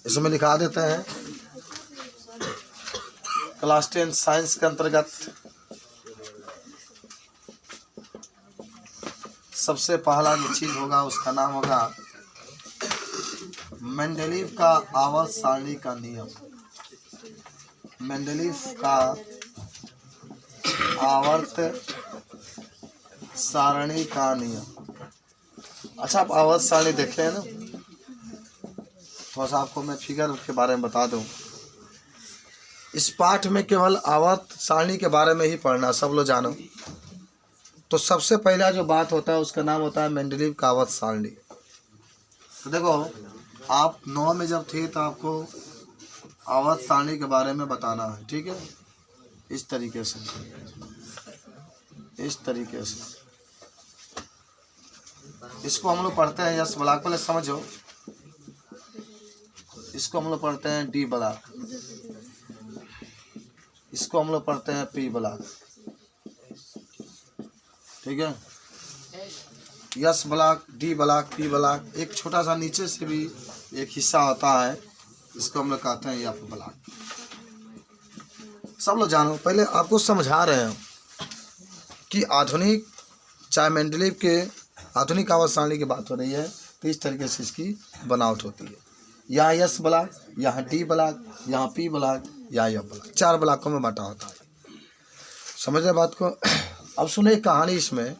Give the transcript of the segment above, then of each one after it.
इसमें लिखा देते हैं क्लास 10 साइंस के अंतर्गत सबसे पहला जो चीज होगा उसका नाम होगा मेंडलीव का आवर्त सारणी का नियम। मेंडलीव का आवर्त सारणी का नियम। अच्छा, आप आवर्त सारणी देखे हैं ना? थोड़ा सा आपको मैं फिगर के बारे में बता दूं। इस पाठ में केवल आवर्त सारणी के बारे में ही पढ़ना, सब लोग जानो। तो सबसे पहला जो बात होता है उसका नाम होता है मेंडलीव का आवर्त सारणी। तो देखो, आप 9 में जब थे तो आपको आवर्त सारणी के बारे में बताना है, ठीक है? इस तरीके से, इस तरीके से इसको हम लोग पढ़ते हैं यस ब्लॉक। पहले समझो, इसको हम लोग पढ़ते हैं डी ब्लॉक, इसको हम लोग पढ़ते हैं पी ब्लॉक, ठीक है? Yes block, D block, P block, एक छोटा सा नीचे से भी एक हिस्सा होता है, इसको हम लोग कहते हैं एफ ब्लॉक। सब लोग जानो, पहले आपको समझा रहे हैं कि आधुनिक, चाहे मेंडलीव के आधुनिक आवर्त सारणी की बात हो रही है तो इस तरीके से इसकी बनावट होती है। यहाँ यस ब्लॉक, यहाँ डी ब्लॉक, यहाँ पी ब्लॉक, यहाँ एफ ब्लॉक, 4 ब्लॉकों में बांटा होता है। समझ रहे बात को? अब सुने कहानी इसमें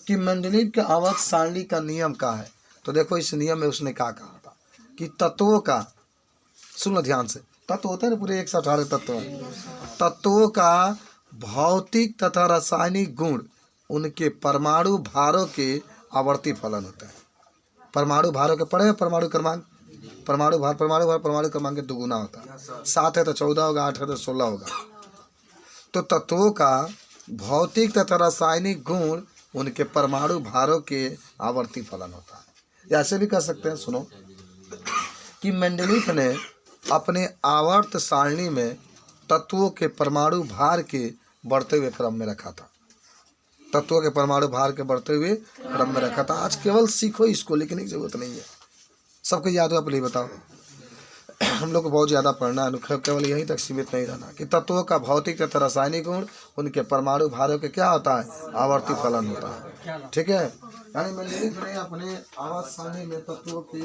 कि मेंडलीव के आवर्त सारणी का नियम क्या है। तो देखो, इस नियम में उसने क्या कहा था कि तत्वों का, सुनो ध्यान से, तत्व होते हैं ना पूरे 118 तत्व हैं। तत्वों का भौतिक तथा रासायनिक गुण उनके परमाणु भारों के आवर्ती फलन होता है। परमाणु भारों के पढ़े, परमाणु क्रमांक, परमाणु भार परमाणु क्रमांक के दुगुना होता है। 7 है तो 14 होगा, 8 है तो 16 होगा। तो तत्वों का भौतिक तथा रासायनिक गुण उनके परमाणु भारों के आवर्ती फलन होता है। ऐसे भी कह सकते हैं, सुनो, कि मेंडलीव ने अपने आवर्त सारणी में तत्वों के परमाणु भार के बढ़ते हुए क्रम में रखा था। तत्वों के परमाणु भार के बढ़ते हुए क्रम में रखा था। आज केवल सीखो इसको, लिखने की जरूरत नहीं है, सबको याद हो। आप नहीं बताओ, हम लोग को बहुत ज़्यादा पढ़ना है, केवल यहीं तक सीमित नहीं रहना कि तत्वों का भौतिक तथा रासायनिक गुण उनके परमाणु भारों के क्या होता है, आवर्ती फलन होता है, ठीक है? यानी मेंडलीव ने अपने आवर्त सारणी में तत्वों के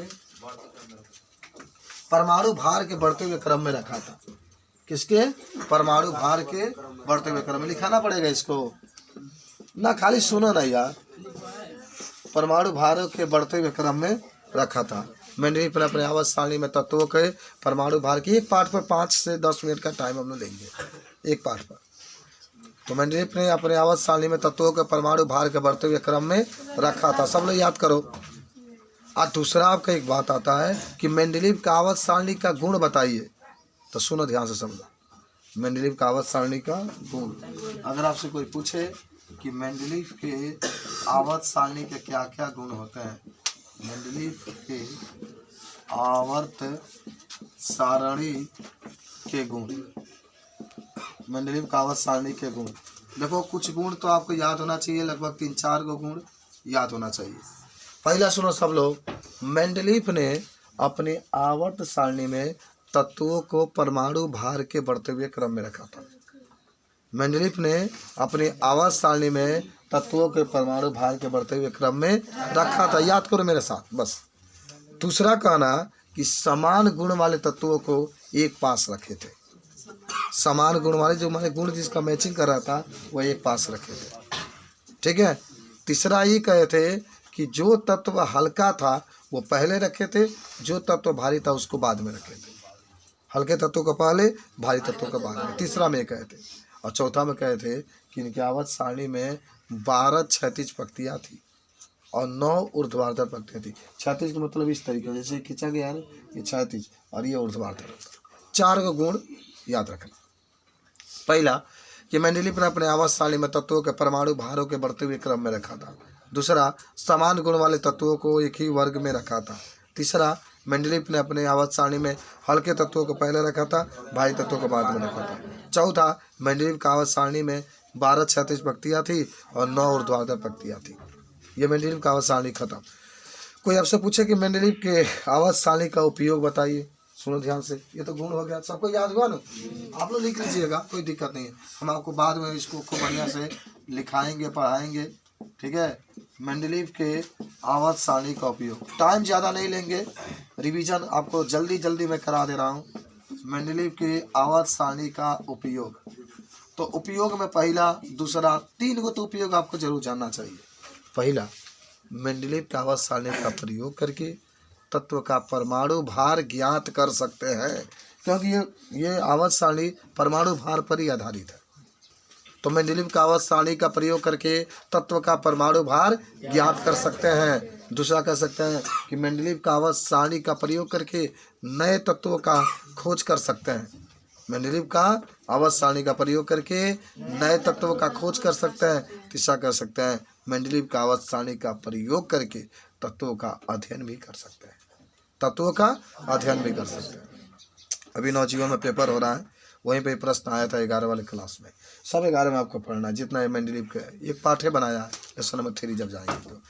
परमाणु भार के बढ़ते हुए क्रम में रखा था। किसके? परमाणु भार के बढ़ते हुए क्रम में। लिखाना पड़ेगा इसको ना, खाली सुनो ना यार। परमाणु भारों के बढ़ते हुए क्रम में रखा था। मेंडलीव ने अपने आवर्त सारणी में तत्वों के परमाणु भार की, एक पाठ पर 5 से 10 मिनट का टाइम हम लोग लेंगे, एक पाठ पर। तो मेंडलीव ने अपने आवर्त सारणी में तत्वों के परमाणु भार के बढ़ते हुए क्रम में रखा था। सब लोग याद करो। और दूसरा आपका एक बात आता है कि मेंडलीव का आवर्त सारणी का गुण बताइए। तो सुनो ध्यान से समझो, मेंडलीव का आवर्त सारणी का गुण। अगर आपसे कोई पूछे कि मेंडलीव के आवर्त सारणी के क्या क्या गुण होते हैं, मेंडलीव के आवर्त सारणी के गुण, मेंडलीव का आवर्त सारणी के गुण। देखो, कुछ गुण तो आपको याद होना चाहिए, लगभग 3-4 गो गुण याद होना चाहिए। पहला सुनो सब लोग, मेंडलीव ने अपने आवर्त सारणी में तत्वों को परमाणु भार के बढ़ते हुए क्रम में रखा था। मेंडलीव ने अपने आवर्त सारणी में तत्वों के परमाणु भार के बढ़ते हुए क्रम में रखा था। याद करो मेरे साथ बस। दूसरा कहना कि समान गुण वाले तत्वों को एक पास रखे थे। समान गुण वाले, जो हमारे गुण जिसका मैचिंग कर रहा था, वह एक पास रखे थे, ठीक है? तीसरा ये कहे थे कि जो तत्व हल्का था वो पहले रखे थे, जो तत्व भारी था उसको बाद में रखे थे। हल्के तत्वों को पहले, भारी तत्वों को बाद में। तीसरा में कहे थे। और चौथा में कहे थे कि इनके आवर्त सारणी में 12 क्षैतिज पंक्तियाँ थी और 9 ऊर्ध्वाधर पंक्तियाँ थी। क्षैतिज का मतलब इस तरीके जैसे खींचा गया है, ये क्षैतिज और ये ऊर्ध्वाधर। 4 को गुण याद रखना। पहला कि मेंडलीव ने अपने आवर्त सारणी में तत्वों के परमाणु भारों के बढ़ते हुए क्रम में रखा था। दूसरा, समान गुण वाले तत्वों को एक ही वर्ग में रखा था। तीसरा, मेंडलीव ने अपने आवर्त सारणी में हल्के तत्वों को पहले रखा था, भारी तत्वों को बाद में रखा था। चौथा, मेंडलीव का आवर्त सारणी में 12 क्षैतिज पंक्तियाँ थी और 9 ऊर्ध्वाधर पंक्तियाँ थी। ये मेंडलीव का आवर्त सारणी खत्म। कोई आपसे पूछे कि मेंडलीव के आवर्त सारणी का उपयोग बताइए, सुनो ध्यान से, ये तो गुण हो गया, सबको याद हुआ ना। आप लोग लिख लीजिएगा, कोई दिक्कत नहीं है, हम आपको बाद में इसको खूब बढ़िया से लिखाएंगे, पढ़ाएंगे, ठीक है। मेंडलीव के आवर्त सारणी का उपयोग, टाइम ज़्यादा नहीं लेंगे, रिवीजन आपको जल्दी जल्दी मैं करा दे रहा हूँ। मेंडलीव के आवर्त सारणी का उपयोग, तो उपयोग में पहला, दूसरा, 3 तो उपयोग आपको जरूर जानना चाहिए। पहला, मेंडलीव के आवर्त सारणी का प्रयोग करके तत्व का परमाणु भार ज्ञात कर सकते हैं, क्योंकि ये आवर्त सारणी परमाणु भार पर ही आधारित है। तो मेंडलीव का आवर्त सारणी का प्रयोग करके तत्व का परमाणु भार ज्ञात कर सकते हैं। दूसरा कह सकते हैं कि मेंडलीव का आवर्त सारणी का प्रयोग करके नए तत्वों का खोज कर सकते हैं। मेंडलीव का आवर्त सारणी का प्रयोग करके नए तत्वों का खोज कर सकते हैं। तीसरा कह सकते हैं मेंडलीव का आवर्त सारणी का प्रयोग करके तत्वों का अध्ययन भी कर सकते हैं, तत्वों का अध्ययन भी कर सकते हैं। अभी नवजीवन में पेपर हो रहा है, वहीं पे प्रश्न आया था 11 वाले क्लास में, सब 11 में आपको पढ़ना है, जितना है मेंडलीव का एक पाठ है बनाया है, लेसन नंबर 3 जब जाएंगे तो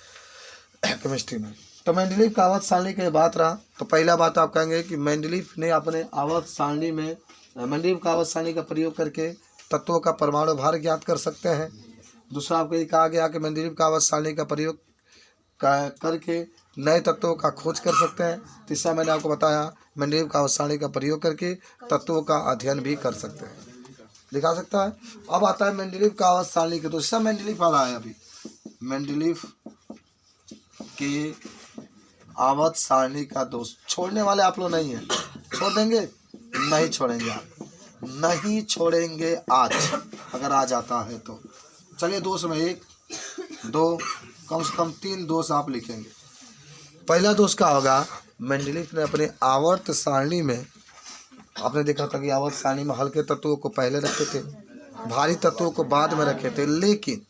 केमिस्ट्री में। तो मेंडलीव का आवर्त सारणी की बात रहा, तो पहला बात आप कहेंगे कि मेंडलीव ने अपने आवर्त सारणी में, मेंडलीव का आवर्त सारणी का प्रयोग करके तत्वों का परमाणु भार ज्ञात कर सकते हैं। दूसरा आपको ये कहा गया कि मेंडलीव का आवर्त सारणी का प्रयोग करके नए तत्वों का खोज कर सकते हैं। तीसरा मैंने आपको बताया मेंडलीव का आवर्त सारणी का प्रयोग करके तत्वों का अध्ययन भी कर सकते हैं, दिखा सकता है। अब आता है मेंडलीव का आवर्त सारणी के दूसरा मेंडलीव वाला है। अभी मेंडलीव के आवर्त सारणी का दोष, छोड़ने वाले आप लोग नहीं हैं, छोड़ देंगे? नहीं छोड़ेंगे, आप नहीं छोड़ेंगे आज, अगर आ जाता है तो। चलिए दोष में 1, 2, कम से कम 3 दोष आप लिखेंगे। पहला दोष क्या होगा, मेंडलीव ने अपने आवर्त सारणी में, आपने देखा था कि आवर्त सारणी में हल्के तत्वों को पहले रखे थे, भारी तत्वों को बाद में रखे थे, लेकिन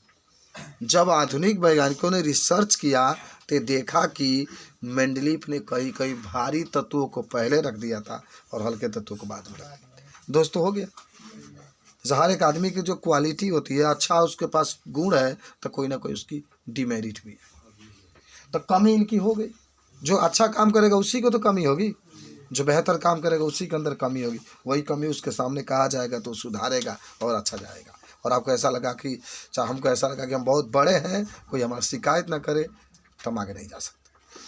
जब आधुनिक वैज्ञानिकों ने रिसर्च किया तो देखा कि मेंडलीव ने कई कई भारी तत्वों को पहले रख दिया था और हल्के तत्वों को बाद में रख दिया। दोस्तों हो गया। हर एक आदमी की जो क्वालिटी होती है, अच्छा उसके पास गुण है, तो कोई ना कोई उसकी डिमेरिट भी है, तो कमी इनकी हो गई। जो अच्छा काम करेगा उसी को तो कमी होगी, जो बेहतर काम करेगा उसी के अंदर कमी होगी, वही कमी उसके सामने कहा जाएगा तो सुधारेगा और अच्छा जाएगा। और आपको ऐसा लगा कि, चाहे हमको ऐसा लगा कि हम बहुत बड़े हैं, कोई हमारी शिकायत ना करे, तो हम आगे नहीं जा सकते।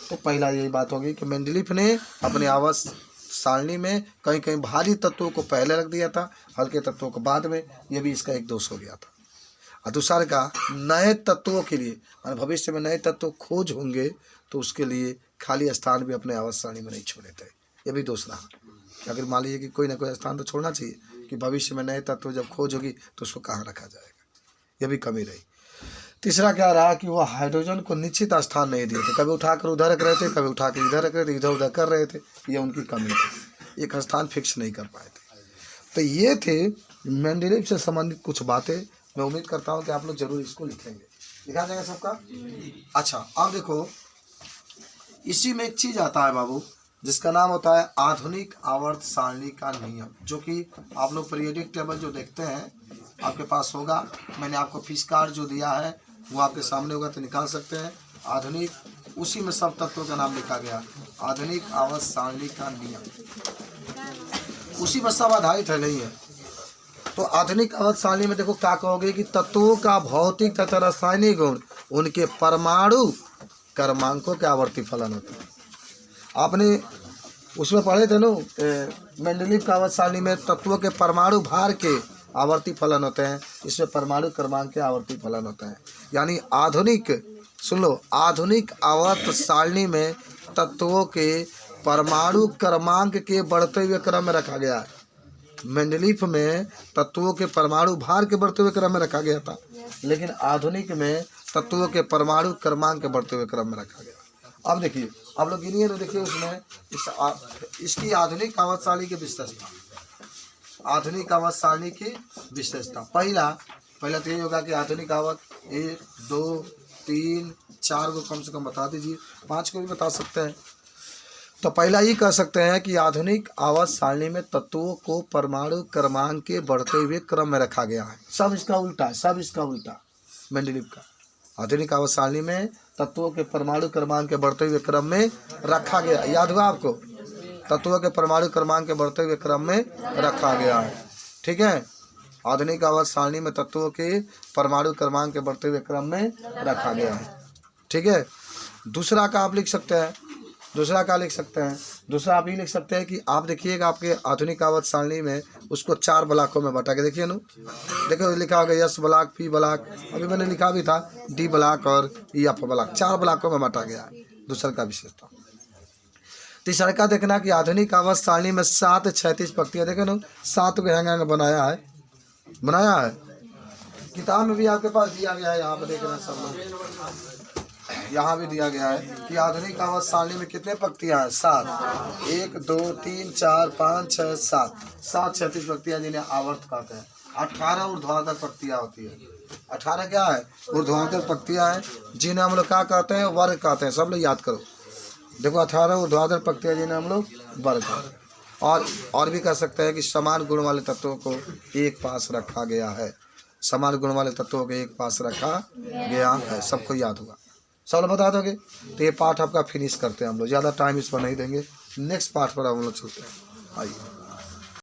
तो पहला यही बात होगी कि मेंडलीव ने अपने आवर्त सारणी में कहीं कहीं भारी तत्वों को पहले रख दिया था, हल्के तत्वों को बाद में, ये भी इसका एक दोष हो गया था। और दूसरा का नए तत्वों के लिए, भविष्य में नए तत्व खोज होंगे तो उसके लिए खाली स्थान भी अपने आवर्त सारणी में नहीं छोड़े थे, ये भी दोष रहा। अगर मान लीजिए कि कोई ना कोई स्थान तो छोड़ना चाहिए कि भविष्य में नए तत्व जब खोज होगी तो उसको कहाँ रखा जाएगा, ये भी कमी रही। तीसरा क्या रहा कि वो हाइड्रोजन को निश्चित स्थान नहीं दिए थे, कभी उठाकर उधर रख रहे थे, कभी उठाकर इधर रख रहे थे, इधर उधर कर रहे थे, ये उनकी कमी थी, एक स्थान फिक्स नहीं कर पाए थे। तो ये थे मेंडलीव से संबंधित कुछ बातें। मैं उम्मीद करता हूँ कि आप लोग जरूर इसको लिखेंगे, लिखा जाएगा सबका। अच्छा अब देखो, इसी में एक चीज़ आता है बाबू, जिसका नाम होता है आधुनिक आवर्त सारणी का नियम, जो कि आप लोग पीरियोडिक टेबल जो देखते हैं आपके पास होगा। मैंने आपको फीस कार्ड जो दिया है वो आपके सामने होगा, तो निकाल सकते हैं। आधुनिक, उसी में सब तत्वों का नाम लिखा गया, आधुनिक आवर्त सारणी का नियम, उसी में सब आधारित है, नहीं है। तो आधुनिक आवर्त सारणी में देखो क्या कहोगे कि तत्वों का भौतिक तथा रासायनिक गुण उनके परमाणु क्रमांकों के आवर्ती फलन होते हैं। आपने उसमें पढ़े थे ना, मेंडलीव का आवर्त सारणी में तत्वों के परमाणु भार के आवर्ती फलन होते हैं, इसमें परमाणु क्रमांक के आवर्ती फलन होते हैं। यानी आधुनिक, सुन लो, आधुनिक आवर्त सारणी में तत्वों के परमाणु क्रमांक के बढ़ते हुए क्रम में रखा गया है। मेंडलीव में तत्वों के परमाणु भार के बढ़ते हुए क्रम में रखा गया था, लेकिन आधुनिक में तत्वों के परमाणु क्रमांक के बढ़ते हुए क्रम में रखा गया। अब देखिए, आप लोग गिनिए तो देखिए उसमें इसकी आधुनिक आवर्त सारणी की विशेषता, आधुनिक आवर्त सारणी की विशेषता, पहला तो ये होगा कि आधुनिक आवर्त 1, 2, 3, 4 को कम से कम बता दीजिए, 5 को भी बता सकते हैं। तो पहला ये कह सकते हैं कि आधुनिक आवर्त सारणी में तत्वों को परमाणु क्रमांक के बढ़ते हुए क्रम में रखा गया है। सब इसका उल्टा है, सब इसका उल्टा मेंडलीव का। आधुनिक आवर्त सारणी में तत्वों के परमाणु क्रमांक के बढ़ते हुए क्रम में रखा गया, याद हुआ आपको? तत्वों के परमाणु क्रमांक के बढ़ते हुए क्रम में रखा गया है। ठीक है, आधुनिक आवर्त सारणी में तत्वों के परमाणु क्रमांक के बढ़ते हुए क्रम में रखा गया है। ठीक है, दूसरा का आप लिख सकते हैं, दूसरा क्या लिख सकते हैं, दूसरा आप ये लिख सकते हैं कि आप देखिएगा आपके आधुनिक आवर्त सारणी में उसको 4 ब्लॉकों में बांटा के देखिए नु, देखो लिखा होगा यस ब्लॉक, पी ब्लॉक, अभी मैंने लिखा भी था डी ब्लॉक और एफ ब्लॉक, 4 ब्लॉकों में बांटा गया है। दूसरा का विशेषता। तीसरा का देखना कि आधुनिक आवर्त सारणी में 7 36 पंक्तियाँ, देखे ना 7 को हैंग बनाया है, बनाया है, किताब में भी आपके पास दिया गया है। यहाँ पर देखना सब लोग, यहाँ भी दिया गया है कि आधुनिक आवर्त सारणी में कितने पंक्तियाँ हैं, 7, 1 2 3 4 5 6 7, 7 36 पंक्तियाँ जिन्हें आवर्त कहते हैं। 18 ऊर्ध्वाधर पंक्तियाँ होती है। 18 क्या है, ऊर्ध्वाधर पंक्तियाँ हैं जिन्हें हम लोग क्या कहते हैं, वर्ग कहते हैं। सब लोग याद करो, देखो 18 ऊर्ध्वाधर पंक्तियाँ जिन्हें हम लोग वर्ग कहते हैं। और भी कह सकते हैं कि समान गुण वाले तत्वों को एक पास रखा गया है, समान गुण वाले तत्वों को एक पास रखा गया है। सबको याद होगा, सब लोग बता दोगे। तो ये पाठ आपका फिनिश करते हैं हम लोग, ज़्यादा टाइम इस पर नहीं देंगे, नेक्स्ट पार्ट पर हम लोग चलते हैं। आइए।